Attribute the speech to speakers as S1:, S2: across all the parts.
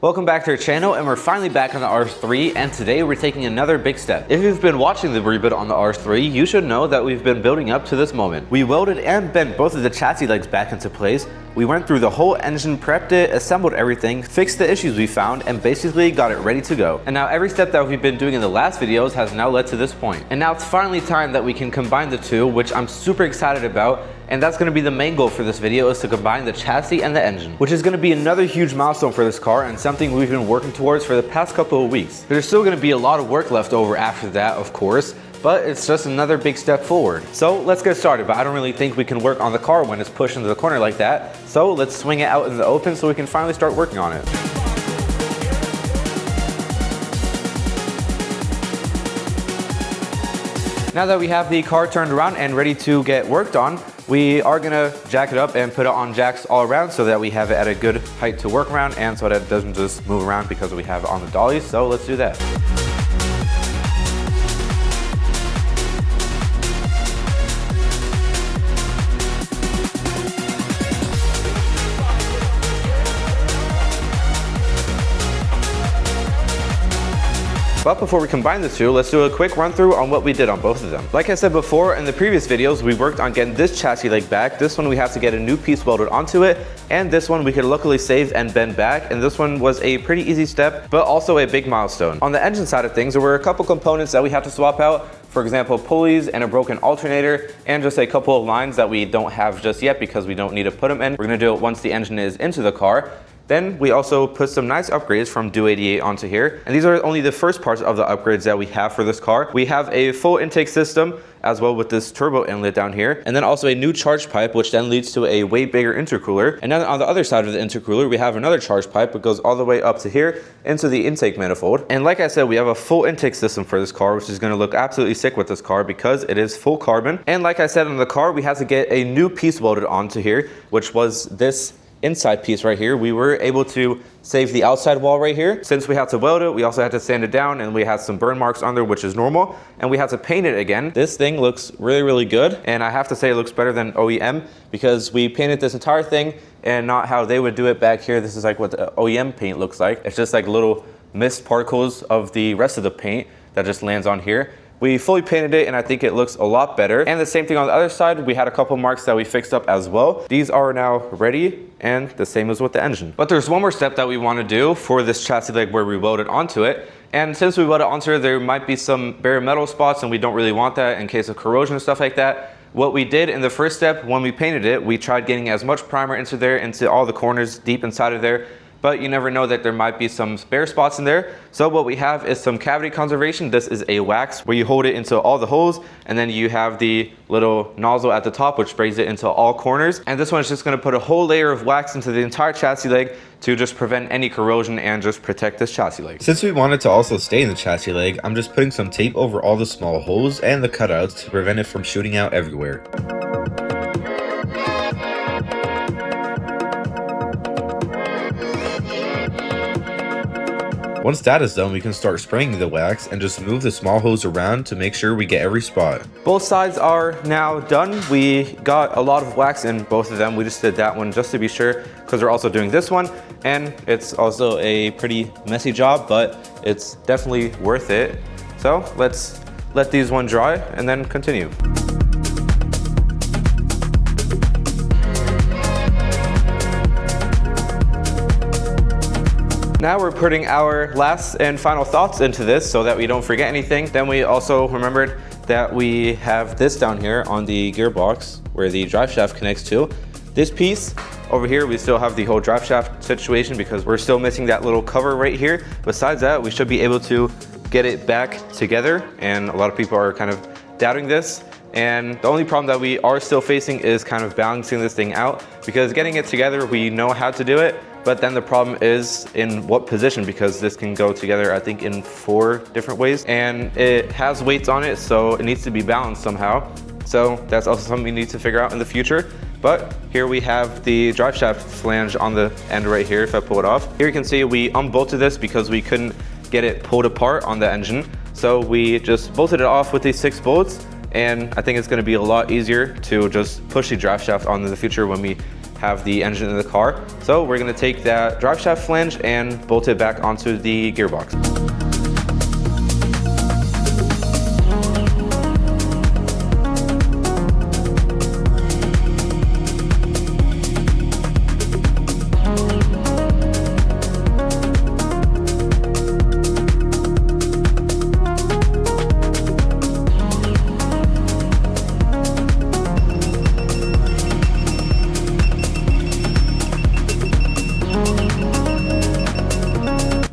S1: Welcome back to our channel, and we're finally back on the R3, and today we're taking another big step. If you've been watching the rebuild on the R3, you should know that we've been building up to this moment. We welded and bent both of the chassis legs back into place. We went through the whole engine, prepped it, assembled everything, fixed the issues we found, and basically got it ready to go. And now every step that we've been doing in the last videos has now led to this point. And now it's finally time that we can combine the two, which I'm super excited about. And that's gonna be the main goal for this video, is to combine the chassis and the engine, which is gonna be another huge milestone for this car and something we've been working towards for the past couple of weeks. There's still gonna be a lot of work left over after that, of course, but it's just another big step forward. So let's get started, but I don't really think we can work on the car when it's pushed into the corner like that. So let's swing it out in the open so we can finally start working on it. Now that we have the car turned around and ready to get worked on, we are gonna jack it up and put it on jacks all around so that we have it at a good height to work around and so that it doesn't just move around because we have it on the dollies. So let's do that. But before we combine the two, let's do a quick run through on what we did on both of them. Like I said before, in the previous videos, we worked on getting this chassis leg back. This one we have to get a new piece welded onto it, and this one we could luckily save and bend back, and this one was a pretty easy step, but also a big milestone. On the engine side of things, there were a couple components that we have to swap out. For example, pulleys and a broken alternator, and just a couple of lines that we don't have just yet because we don't need to put them in. We're gonna do it once the engine is into the car. Then we also put some nice upgrades from AUDI onto here. And these are only the first parts of the upgrades that we have for this car. We have a full intake system as well with this turbo inlet down here. And then also a new charge pipe, which then leads to a way bigger intercooler. And then on the other side of the intercooler, we have another charge pipe that goes all the way up to here into the intake manifold. And like I said, we have a full intake system for this car, which is gonna look absolutely sick with this car because it is full carbon. And like I said on the car, we had to get a new piece welded onto here, which was this inside piece right here. We were able to save the outside wall right here. Since we had to weld it, we also had to sand it down, and we had some burn marks on there, which is normal, and we had to paint it again. This thing looks really, really good, and I have to say it looks better than OEM because we painted this entire thing and not how they would do it back here. This is like what the OEM paint looks like. It's just like little mist particles of the rest of the paint that just lands on here. We fully painted it and I think it looks a lot better. And the same thing on the other side, we had a couple marks that we fixed up as well. These are now ready, and the same as with the engine. But there's one more step that we want to do for this chassis leg where we welded onto it. And since we welded onto it, there might be some bare metal spots and we don't really want that in case of corrosion and stuff like that. What we did in the first step when we painted it, we tried getting as much primer into there, into all the corners deep inside of there. But you never know that there might be some spare spots in there. So what we have is some cavity conservation. This is a wax where you hold it into all the holes, and then you have the little nozzle at the top which sprays it into all corners. And this one is just gonna put a whole layer of wax into the entire chassis leg to just prevent any corrosion and just protect this chassis leg.
S2: Since we wanted to also stay in the chassis leg, I'm just putting some tape over all the small holes and the cutouts to prevent it from shooting out everywhere. Once that is done, we can start spraying the wax and just move the small hose around to make sure we get every spot.
S1: Both sides are now done. We got a lot of wax in both of them. We just did that one just to be sure because we're also doing this one. And it's also a pretty messy job, but it's definitely worth it. So let's let these one dry and then continue. Now we're putting our last and final thoughts into this so that we don't forget anything. Then we also remembered that we have this down here on the gearbox where the drive shaft connects to. This piece over here, we still have the whole drive shaft situation because we're still missing that little cover right here. Besides that, we should be able to get it back together, and a lot of people are kind of doubting this. And the only problem that we are still facing is kind of balancing this thing out, because getting it together, we know how to do it. But then the problem is in what position, because this can go together, I think, in 4 different ways. And it has weights on it, so it needs to be balanced somehow. So that's also something we need to figure out in the future. But here we have the drive shaft flange on the end right here, if I pull it off. Here you can see we unbolted this because we couldn't get it pulled apart on the engine. So we just bolted it off with these 6 bolts. And I think it's gonna be a lot easier to just push the drive shaft on in the future when we have the engine in the car. So we're gonna take that drive shaft flange and bolt it back onto the gearbox.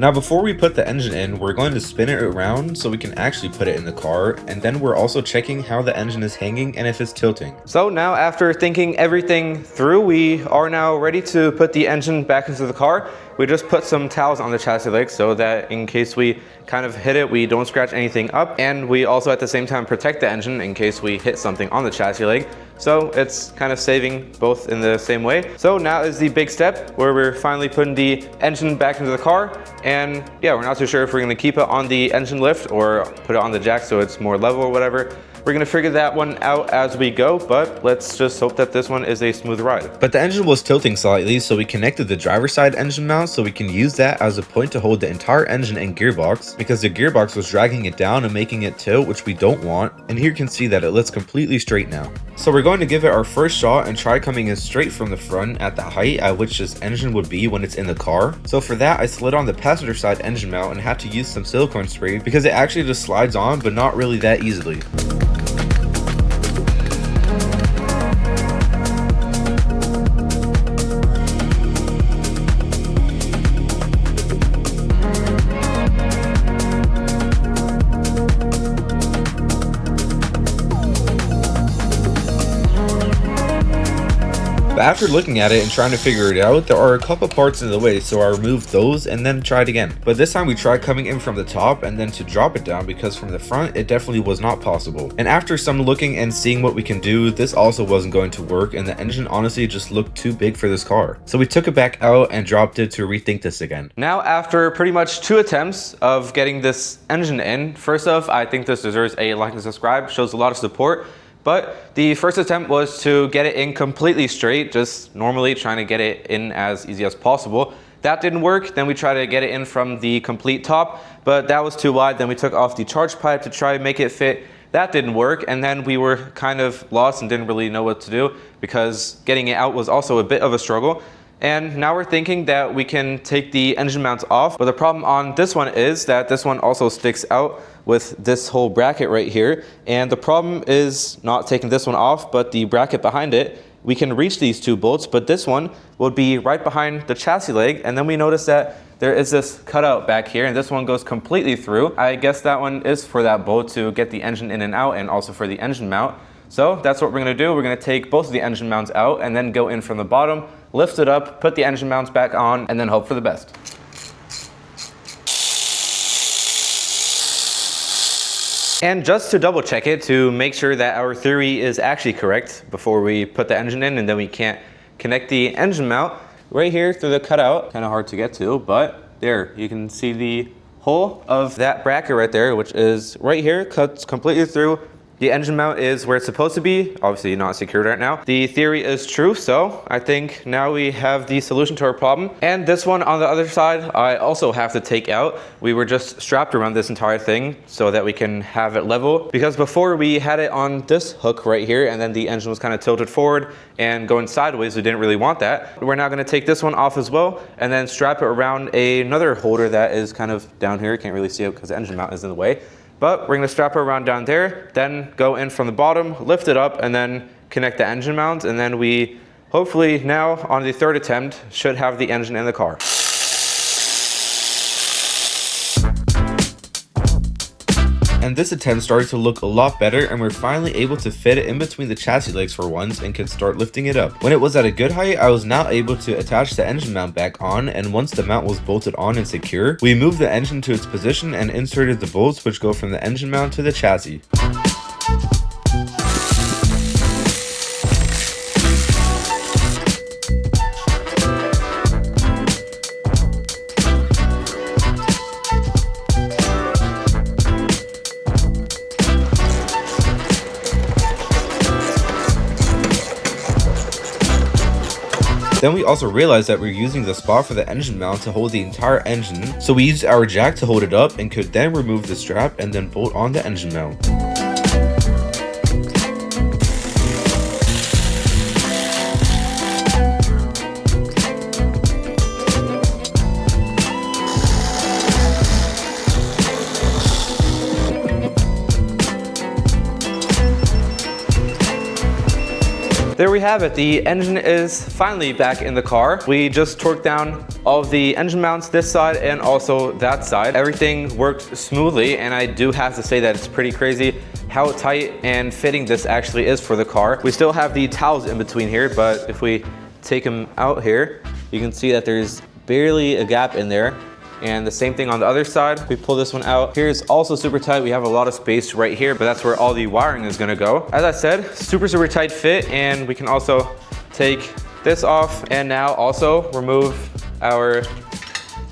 S2: Now before we put the engine in, we're going to spin it around so we can actually put it in the car, and then we're also checking how the engine is hanging and if it's tilting.
S1: So now after thinking everything through, we are now ready to put the engine back into the car. We just put some towels on the chassis leg so that in case we kind of hit it, we don't scratch anything up, and we also at the same time protect the engine in case we hit something on the chassis leg. So it's kind of saving both in the same way. So now is the big step where we're finally putting the engine back into the car. And yeah, we're not too sure if we're gonna keep it on the engine lift or put it on the jack so it's more level or whatever. We're gonna figure that one out as we go, but let's just hope that this one is a smooth ride.
S2: But the engine was tilting slightly, so we connected the driver's side engine mount so we can use that as a point to hold the entire engine and gearbox, because the gearbox was dragging it down and making it tilt, which we don't want. And here you can see that it looks completely straight now. So we're going to give it our first shot and try coming in straight from the front at the height at which this engine would be when it's in the car. So for that, I slid on the passenger side engine mount and had to use some silicone spray because it actually just slides on, but not really that easily. But after looking at it and trying to figure it out, there are a couple parts in the way, so I removed those and then tried again. But this time we tried coming in from the top and then to drop it down, because from the front it definitely was not possible. And after some looking and seeing what we can do, this also wasn't going to work, and the engine honestly just looked too big for this car. So we took it back out and dropped it to rethink this again.
S1: Now after pretty much 2 attempts of getting this engine in, first off, I think this deserves a like and subscribe, shows a lot of support. But the first attempt was to get it in completely straight, just normally trying to get it in as easy as possible. That didn't work. Then we tried to get it in from the complete top, but that was too wide. Then we took off the charge pipe to try and make it fit. That didn't work, and then we were kind of lost and didn't really know what to do because getting it out was also a bit of a struggle. And now we're thinking that we can take the engine mounts off, but the problem on this one is that this one also sticks out with this whole bracket right here. And the problem is not taking this one off, but the bracket behind it. We can reach these 2 bolts, but this one would be right behind the chassis leg. And then we notice that there is this cutout back here, and this one goes completely through. I guess that one is for that bolt to get the engine in and out, and also for the engine mount. So that's what we're gonna do. We're gonna take both of the engine mounts out and then go in from the bottom, lift it up, put the engine mounts back on, and then hope for the best. And just to double check it, to make sure that our theory is actually correct before we put the engine in and then we can't connect the engine mount, right here through the cutout, kind of hard to get to, but there, you can see the hole of that bracket right there, which is right here, cuts completely through. The engine mount is where it's supposed to be, obviously not secured right now. The theory is true, so I think now we have the solution to our problem. And this one on the other side, I also have to take out. We were just strapped around this entire thing so that we can have it level, because before we had it on this hook right here, and then the engine was kind of tilted forward and going sideways. We didn't really want that. We're now gonna take this one off as well, and then strap it around another holder that is kind of down here. You can't really see it because the engine mount is in the way. But we're gonna strap it around down there, then go in from the bottom, lift it up, and then connect the engine mount. And then we hopefully now on the 3rd attempt should have the engine in the car.
S2: And this attempt started to look a lot better, and we're finally able to fit it in between the chassis legs for once and could start lifting it up. When it was at a good height, I was now able to attach the engine mount back on, and once the mount was bolted on and secure, we moved the engine to its position and inserted the bolts which go from the engine mount to the chassis. Then we also realized that we're using the spot for the engine mount to hold the entire engine, so we used our jack to hold it up and could then remove the strap and then bolt on the engine mount.
S1: There we have it. The engine is finally back in the car. We just torqued down all of the engine mounts this side and also that side. Everything worked smoothly, and I do have to say that it's pretty crazy how tight and fitting this actually is for the car. We still have the towels in between here, but if we take them out here, you can see that there's barely a gap in there. And the same thing on the other side. We pull this one out. Here's also super tight. We have a lot of space right here, but that's where all the wiring is gonna go. As I said, super tight fit, and we can also take this off and now also remove our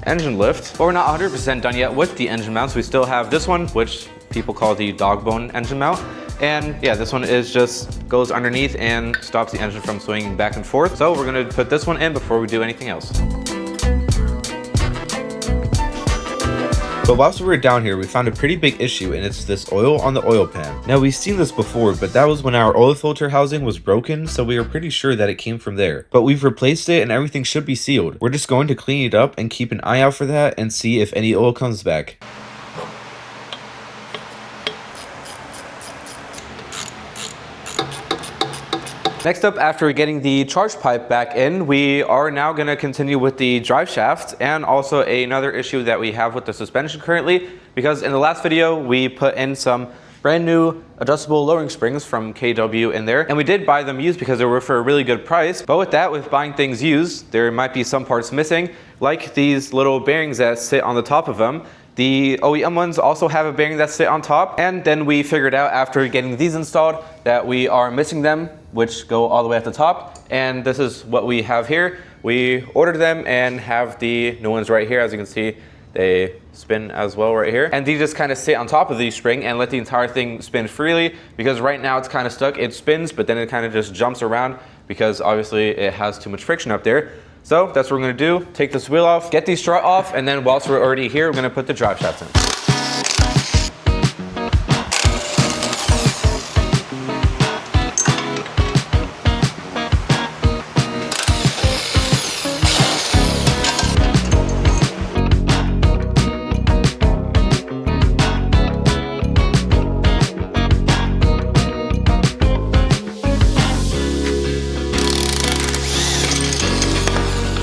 S1: engine lift. But we're not 100% done yet with the engine mounts. We still have this one, which people call the dog bone engine mount. And yeah, this one is just goes underneath and stops the engine from swinging back and forth. So we're gonna put this one in before we do anything else.
S2: But whilst we were down here, we found a pretty big issue, and it's this oil on the oil pan. Now, we've seen this before, but that was when our oil filter housing was broken, so we were pretty sure that it came from there. But we've replaced it and everything should be sealed. We're just going to clean it up and keep an eye out for that and see if any oil comes back.
S1: Next up, after getting the charge pipe back in, we are now going to continue with the drive shaft and also another issue that we have with the suspension currently, because in the last video we put in some brand new adjustable lowering springs from KW in there, and we did buy them used because they were for a really good price. But with that, with buying things used, there might be some parts missing, like these little bearings that sit on the top of them. The OEM ones also have a bearing that sit on top, and then we figured out after getting these installed that we are missing them, which go all the way at the top, and this is what we have here. We ordered them and have the new ones right here. As you can see, they spin as well right here, and these just kind of sit on top of the spring and let the entire thing spin freely, because right now it's kind of stuck. It spins, but then it kind of just jumps around because obviously it has too much friction up there. So that's what we're going to do. Take this wheel off, get the strut off, and then whilst we're already here, we're going to put the drive shaft in.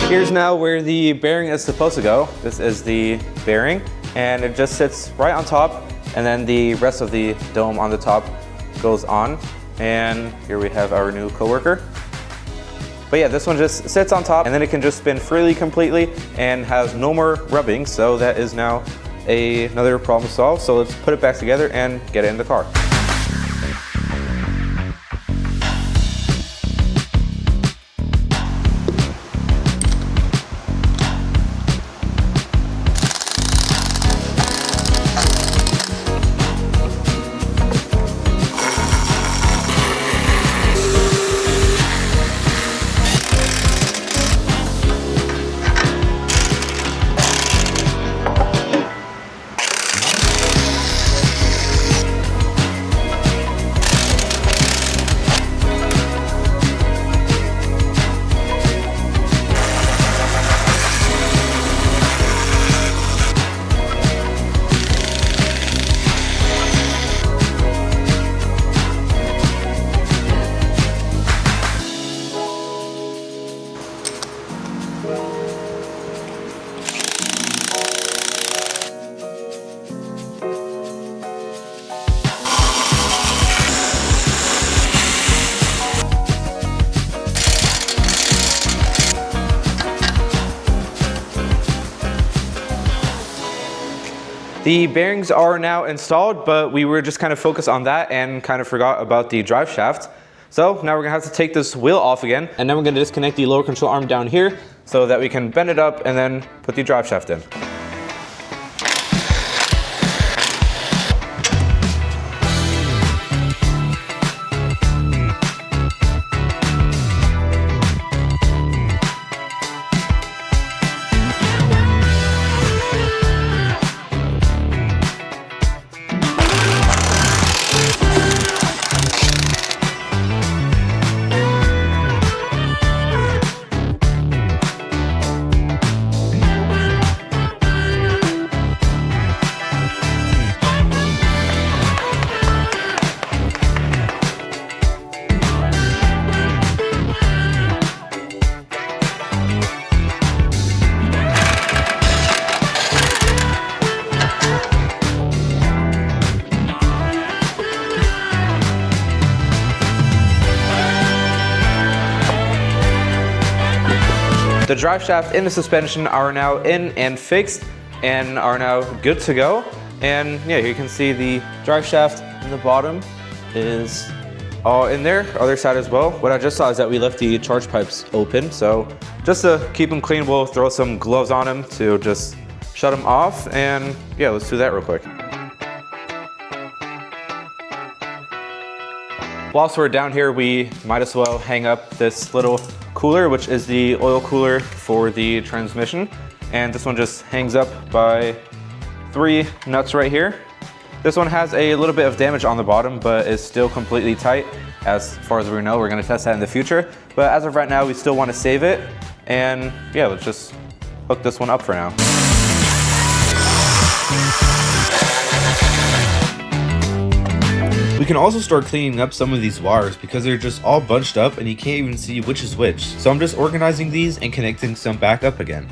S1: Here's now where the bearing is supposed to go. This is the bearing, and it just sits right on top, and then the rest of the dome on the top goes on. And here we have our new coworker. But yeah, this one just sits on top, and then it can just spin freely completely and has no more rubbing. So that is now another problem solved. So let's put it back together and get it in the car. The bearings are now installed, but we were just kind of focused on that and kind of forgot about the drive shaft. So now we're gonna have to take this wheel off again, and then we're gonna disconnect the lower control arm down here so that we can bend it up and then put the drive shaft in. drive shaft and the suspension are now in and fixed and are now good to go. And yeah, you can see the drive shaft in the bottom is all in there, other side as well. What I just saw is that we left the charge pipes open, so just to keep them clean, we'll throw some gloves on them to just shut them off, and yeah, let's do that real quick. Whilst we're down here, we might as well hang up this little cooler, which is the oil cooler for the transmission. And this one just hangs up by 3 nuts right here. This one has a little bit of damage on the bottom, but is still completely tight. As far as we know, we're gonna test that in the future. But as of right now, we still wanna save it. And yeah, let's just hook this one up for now.
S2: We can also start cleaning up some of these wires because they're just all bunched up and you can't even see which is which. So I'm just organizing these and connecting some back up again.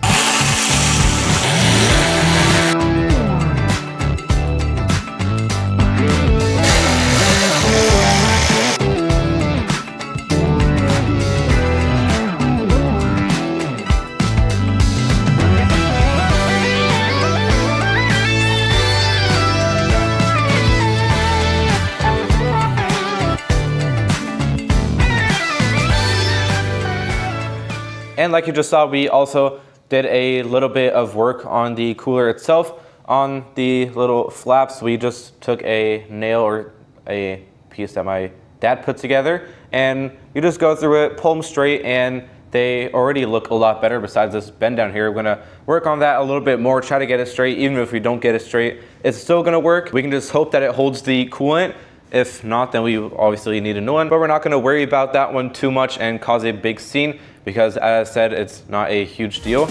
S1: And like you just saw, we also did a little bit of work on the cooler itself. On the little flaps, we just took a nail or a piece that my dad put together, and you just go through it, pull them straight, and they already look a lot better besides this bend down here. We're gonna work on that a little bit more, try to get it straight. Even if we don't get it straight, it's still gonna work. We can just hope that it holds the coolant. If not, then we obviously need a new one, but we're not gonna worry about that one too much and cause a big scene because, as I said, it's not a huge deal.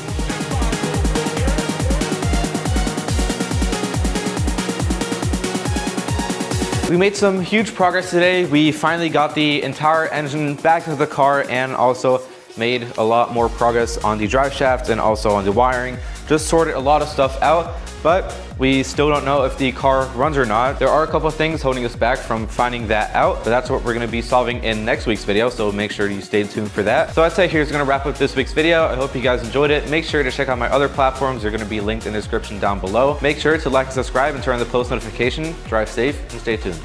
S1: We made some huge progress today. We finally got the entire engine back into the car and also made a lot more progress on the drive shaft and also on the wiring. Just sorted a lot of stuff out, but we still don't know if the car runs or not. There are a couple of things holding us back from finding that out, but that's what we're gonna be solving in next week's video, so make sure you stay tuned for that. So I'd say here's gonna wrap up this week's video. I hope you guys enjoyed it. Make sure to check out my other platforms. They're gonna be linked in the description down below. Make sure to like and subscribe and turn on the post notification. Drive safe and stay tuned.